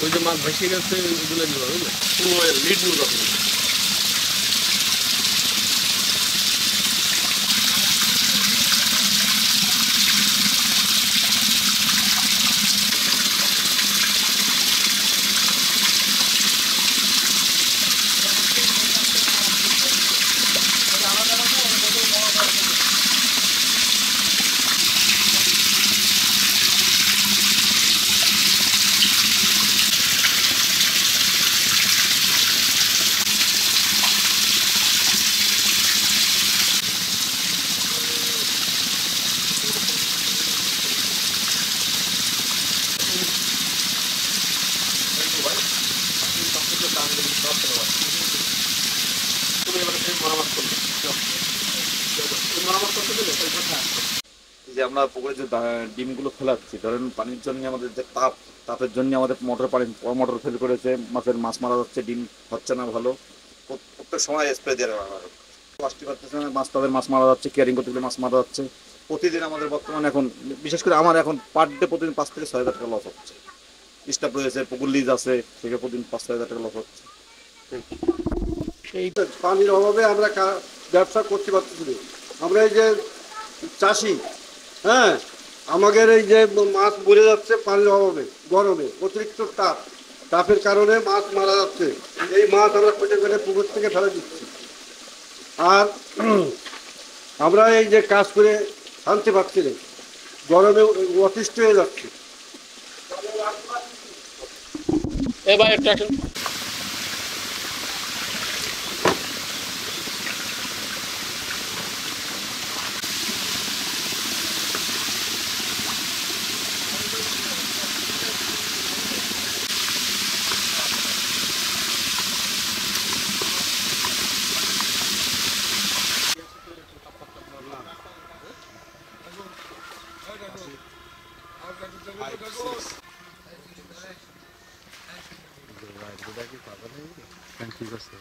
ওই যে মাছ ভেসে গেছে ওগুলো নিবা বুঝলে, লিড নিবা। যে আমরা পুকুরে যে ডিমগুলো ফেলাচ্ছি, ধরেন পানির জন্য আমাদের যে তাপের জন্য আমাদের মোটর ফেল করেছে, মাছ মারা যাচ্ছে, ডিম হচ্ছে না ভালো। প্রত্যেক সময় স্প্রে দিয়ে আসতে পারতেছে না, মাছ মারা যাচ্ছে, কেয়ারিং করতে গেলে মাছ মারা যাচ্ছে। প্রতিদিন আমাদের বর্তমানে এখন, বিশেষ করে আমার এখন পার ডে প্রতিদিন 5 থেকে 6 হাজার টাকা লস হচ্ছে। স্টাফ রয়েছে, পুকুর লিজ আছে, সেখানে প্রতিদিন 5-6 হাজার টাকা লস হচ্ছে। এই পানির অভাবে আমরা ব্যবসা করতে পারতেছি না। আমরা এই যে চাষি, হ্যাঁ, আমাদের এই যে মাছ মরে যাচ্ছে পানির অভাবে, গরমে অতিরিক্ত তাপের কারণে মাছ মারা যাচ্ছে। এই মাছ আমরা কেটে কেটে পুকুর থেকে ফেলে দিচ্ছি। আর আমরা এই যে কাজ করে শান্তি পাচ্ছি না, গরমে অতিষ্ঠ হয়ে যাচ্ছে। ভাই একটা ঠিক আছে।